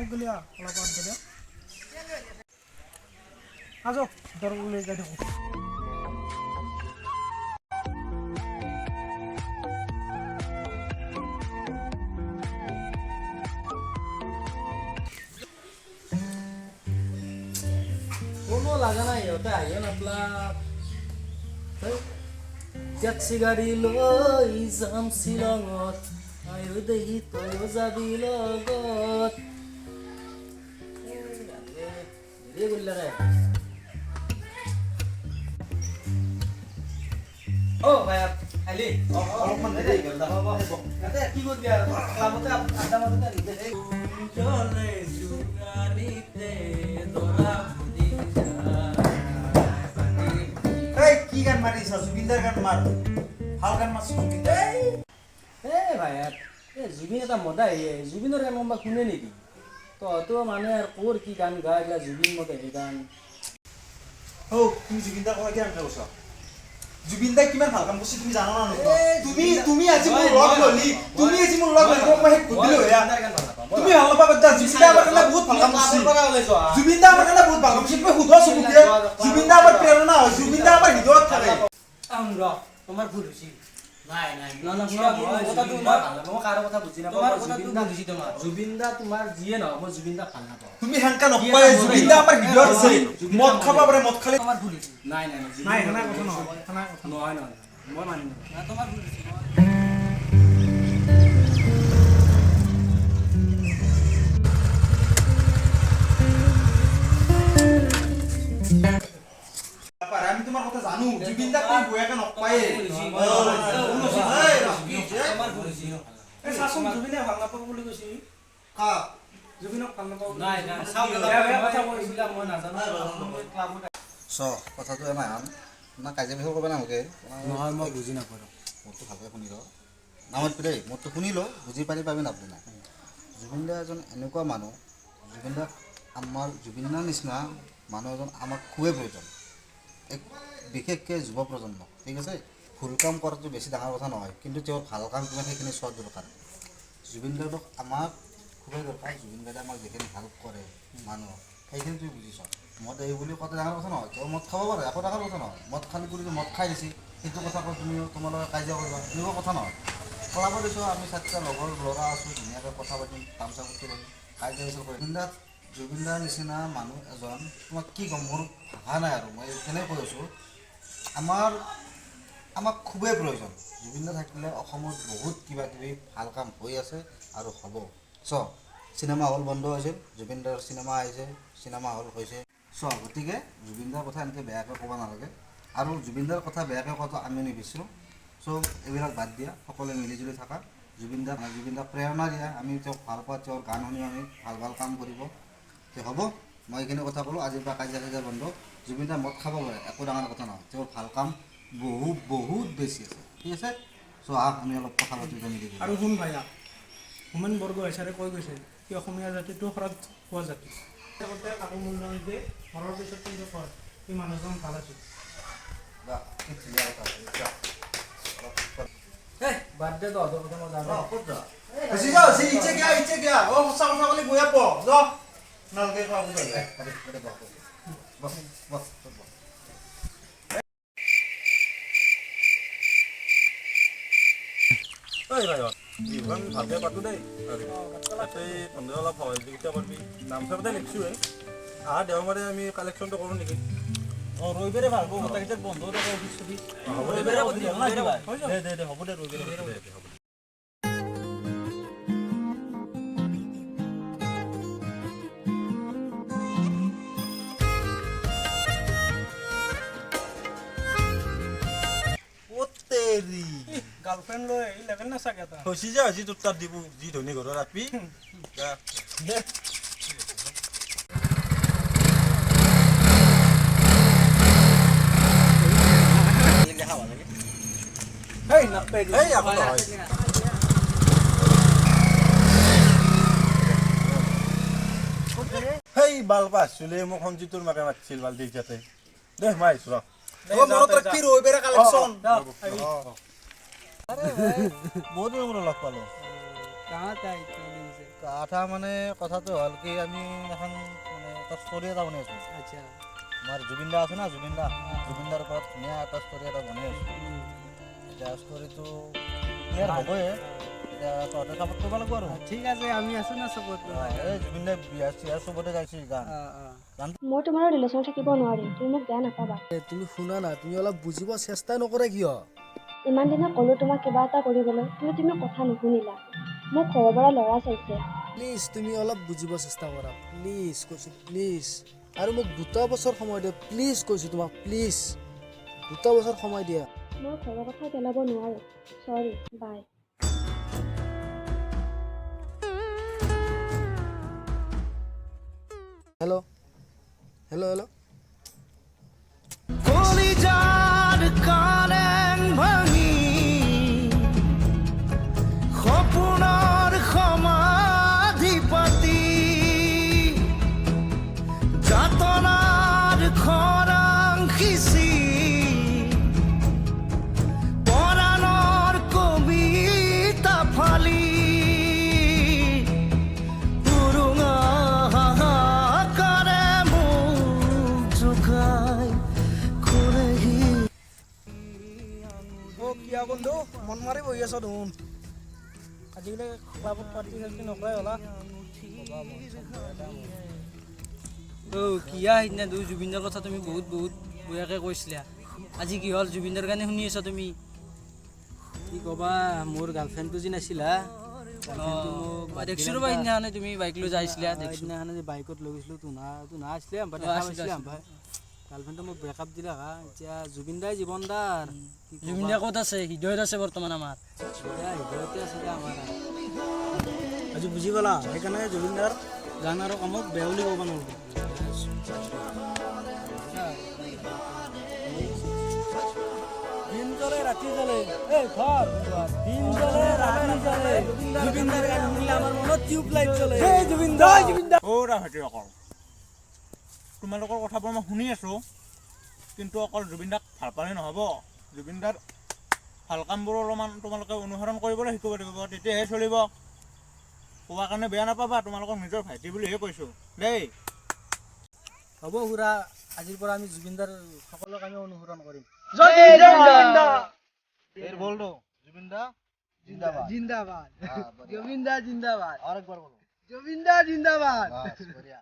গ'লি অলপ আগত গ'লি আজো ভিতৰত লৈ যাই থাকোঁ কোনো লাগা নাই ইহঁতে আহিয়ে নাপলাক টেক্সি গাড়ী লৈ যাম শ্বিলঙত আয়ো দেহি তয়ো যাবি লগত দেৰি কৰিলে ৰে অ' ভাই আহিলি অলপমান দেৰি গ'ল দাবা ইয়াতে কি কৰিবি আৰু ক্লাবতে আড্ডা মাৰোঁতে আহিলে জলে জোনালীতে দৰা কি গান মাৰিছ জুবিনদাৰ গান মাৰ ভাল গান মাৰিছ জুবিনদাৰ ভাই জুবিন এটা মদা জুবিনৰ গান কোনোবা শুনে নেকি তহঁতো মানে আৰু ক'ৰ কি গান গাই এইবিলাক জুবিন মতে সেই গান তুমি জুবিনদাৰ কথা কিমান কৈছ জুবিনদাই কিমান ভাল কাম কৰিছে তুমি জানা না তুমি আজি মোৰ লগ ললি তুমি আজি মোৰ লগ ললি মই হেক দিলো তুমি ভাল নাপাবা জুবিনদা আমাৰ কাৰণে বহুত ভাল কাম কৰিছে জুবিনদা আমাৰ কাৰণে বহুত ভাল কাম কৰিছে তুমি সুধো চবুকে জুবিনদা আমাৰ প্ৰেৰণা হয় জুবিনদা আমাৰ হৃদয়ত থাকে তোমাৰ ভুল হৈছে নাই নাই মই কাৰো কথা বুজি নাপাওঁ জুবিনদা তোমাৰ যিয়ে নহওক মই জুবিনদা ভাল নাপাওঁ তুমি হেংকা নকয় জুবিনদা আমাৰ হৃদয়ত আছে মদ খাব পাৰে মদ খালে তোমাৰ ভুল হৈছে নাই নাই নাই সেনা কথা নহয় নহয় মই মানিম তোমাৰ ভুল হৈছে আমি তোমাৰ কথা জানো জুবিনদা তুমি বয়াকে নকয় চাচোন জুবিনে ভাল নাপাব বুলি কৈছে কা জুবিনক ভাল নাপাব নাই নাই কথা কৈ এইবিলাক মই নাজানো কথাটো এমাই না কাজিয়া বিষয় কৰিব নালাগে নহয় মই বুজি নাপাওঁ মোৰটো ভালকৈ শুনি ল নামত দেই মোৰটো শুনি ল বুজি পাবি নাপাবি নাই জুবিনদা এজন এনেকুৱা মানুহ জুবিনদাৰ নিচিনা মানুহ এজন আমাক খুবেই প্ৰয়োজন বিশেষকৈ যুৱ প্ৰজন্ম ঠিক আছে ভুল কাম কৰাটো বেছি ডাঙৰ কথা নহয় কিন্তু তেওঁৰ ভাল কাম কিমান সেইখিনি চোৱাৰ দৰকাৰ জুবিনদাক আমাক খুবেই দৰকাৰ জুবিনদাই আমাক যিখিনি ভাল কৰে মানুহক সেইখিনি তুমি বুজিছ মদ এই বুলি কওঁতে ডাঙৰ কথা নহয় তেওঁ মদ খাব পাৰে একো ডাঙৰ কথা নহয় মদ খালি বুলি মদ খাই দিছে সেইটো কথা কৈ তুমি তোমালোকে কাজিয়া কৰিবা এনেকুৱা কথা নহয় কলাব দিছোঁ আমি চাৰিটা লগৰ ল'ৰা আছোঁ ধুনীয়াকৈ কথা পাতিম তামচা ফুৰ্তি কৰিম কাজিয়া পেচাল কৰিম জুবিনদাৰ নিচিনা মানুহ এজন তোমাক কি ক'ম মোৰ ভাষা নাই আৰু মই তেনেকৈ কৈ আছোঁ আমাক খুবেই প্ৰয়োজন জুবিনদা থাকিলে অসমত বহুত কিবা কিবি ভাল কাম হৈ আছে আৰু হ'ব চিনেমা হল বন্ধ হৈছিল জুবিনদাৰ চিনেমা আহিছে চিনেমা হল হৈছে গতিকে জুবিনদাৰ কথা এনেকৈ বেয়াকৈ ক'ব নালাগে আৰু জুবিনদাৰ কথা বেয়াকৈ কোৱাটো আমি নিবিচাৰোঁ এইবিলাক বাদ দিয়া সকলোৱে মিলিজুলি থকা জুবিনদাক প্ৰেৰণা দিয়া আমি তেওঁক ভাল পাওঁ তেওঁৰ গান শুনি আমি ভাল ভাল কাম কৰিব হ'ব মই এইখিনি কথা ক'লোঁ আজিৰ পৰা কাজিয়া বন্ধ জুবিনদা মদ খাব পাৰে একো ডাঙৰ কথা নহয় তেওঁৰ ভাল কাম বহুত বেছি আছে ঠিক আছে আমি অলপ কথা পাতি মিলি আৰু শুন ভাইয়া হোমেন বৰগোহাঞিয়ে কৈ গৈছে কি অসমীয়া জাতিটো শৰৎ হোৱা জাতি আগতে কাকো মূল্য নিদিয়ে মৰাৰ পিছত কিন্তু কয় সি মানুহজন ভাল আছিল বাদ দে তহঁতৰ কথা মই জানো ইচ্ছে কিয়া সঁচা কথা ক'লে বয়া প নালকে ভালকৈ পাতো দেই তহঁতে অলপ সহযোগিতা কৰিবি নামচা পাতে লিখিছোঁৱে দেওবাৰে আমি কালেকশ্যনটো কৰোঁ নেকি ৰবিবাৰে ভাল হ'ব গোটেইকেইটাক বন্ধ থাকে অফিচ চফিচ হ'ব দে ৰবিবাৰে হ'ব দে ৰবিবাৰে হ'ব গাৰ্লফ্ৰেণ্ড লৈ লেভেল না চাগে এটা হৈছি যে আজি তোৰ তাত দিব যি ধনী ঘৰৰ আপি সেই বাল পাইছিলে মোক সঞ্জিতৰ মাকে মাতিছিল বাল্টিৰ যাতে দে মাৰিছো ৰ মনত ৰাখবি ৰবিবাৰে কালেকশ্যন বহুত দিনৰ মূৰত লগ পালোঁ কথা মানে কথাটো হ'ল কি আমি এখন মানে এটা ষ্টৰি এটা বনাই আছোঁ আচ্ছা আমাৰ জুবিন দা আছে না জুবিন দাৰ ওপৰত ধুনীয়া এটা ষ্টৰি এটা বনাই আছোঁ এতিয়া ষ্টৰিটো ক্লিয়াৰ হ'বই এতিয়া তহঁতে চাপৰ্ট কৰিব লাগিব আৰু ঠিক আছে আমি আছো না চবত এই জুবিন দাই বিয়া চিয়া চবতে গাইছে গান মই তোমাৰ ৰিলেশ্যন থাকিব নোৱাৰিম, তুমি মোক বেয়া নাপাবা। তুমি শুনা না তুমি অলপ বুজিব চেষ্টা নকৰে কিয় ইমান দিনে ক'লো তোমাক কিবা এটা কৰিবলৈ, কিন্তু তুমি কথা নুশুনিলা। মোক ঘৰৰ পৰা ল'ৰা চাইছে। প্লিজ তুমি অলপ বুজিব চেষ্টা কৰা প্লিজ কৈছোঁ প্লিজ আৰু মোক 2 বছৰ সময় দিয়া প্লিজ কৈছোঁ তোমাক প্লিজ 2 বছৰ সময় দিয়া মই ঘৰৰ কথা পেলাব নোৱাৰোঁ। চৰি, বাই। হেল্ল' হেল্ল' হেল্ল' কলিজাৰ কাৰেং ভাঙি সপোনৰ সমাধি পাতি যাতনাৰ খৰাং সিঁচি পৰাণৰ কবিতা ফালি উৰুঙা হাহাকাৰে মোক জোকাই কৰেহি অ' কিয়া বন্ধু মন মাৰি বহি আছ দেখোন আজিকালি ক্লাবত পাৰ্টি চাৰ্টি নকৰাই হ'লা অ' কিয়া সিদিনা জুবিনৰ কথা তুমি বহুত বেয়াকৈ কৈছিলা আজি কি হ'ল জুবিনৰ গানে শুনি আছা তুমি কি ক'বা মোৰ গাৰ্লফ্ৰেণ্ডটো যি নাছিলা দেখছো ৰ'বা সিদিনাখনে তুমি বাইক লৈ যাইছিলা দেখছো সেইদিনাখনে যে বাইকত লৈ গৈছিলোঁ তোনা আছিলে আমাৰ অ, দেখা আছিলে, পাইছিলে আছিলে। গাৰ্লফ্ৰেণ্ডটো মোক ব্ৰেকআপ দিলে হা এতিয়া জুবিন দাই জীৱনদাৰ জুবিন দা ক'ত আছে হৃদয়ত আছে বৰ্তমান আমাৰ হৃদয়তে আছিলে আমাৰ আজি বুজি পালা সেইকাৰণে জুবিনদাৰ গান আৰু কামক বেয়া বুলি ক'ব নোৱাৰোঁ দিন জ্বলে ৰাতি জ্বলে এই ঘৰ দিন জ্বলে ৰাতি জ্বলে জুবিনদাৰ গান শুনিলে আমাৰ মনত টিউব লাইট জ্বলে এই জুবিনদা অ' ৰাভাটিসকল তোমালোকৰ কথাবোৰ মই শুনি আছোঁ কিন্তু অকল জুবিন দাক ভাল পালে নহ'ব জুবিন দাৰ ভাল কামবোৰ অলপমান তোমালোকে অনুসৰণ কৰিবলৈ শিকিব লাগিব তেতিয়াহে চলিব কোৱাৰ কাৰণে বেয়া নাপাবা তোমালোকক নিজৰ ভাইটি বুলিহে কৈছোঁ দেই হ'ব খুৰা আজিৰ পৰা আমি জুবিনদাৰ সকলো কামে অনুসৰণ কৰিম এর বল দো জুবিন দা জিন্দাবাদ জিন্দাবাদ हाँ, बढ़िया। জুবিনদা জিন্দাবাদ और एक बार बोलो জুবিনদা জিন্দাবাদ बस बढ़िया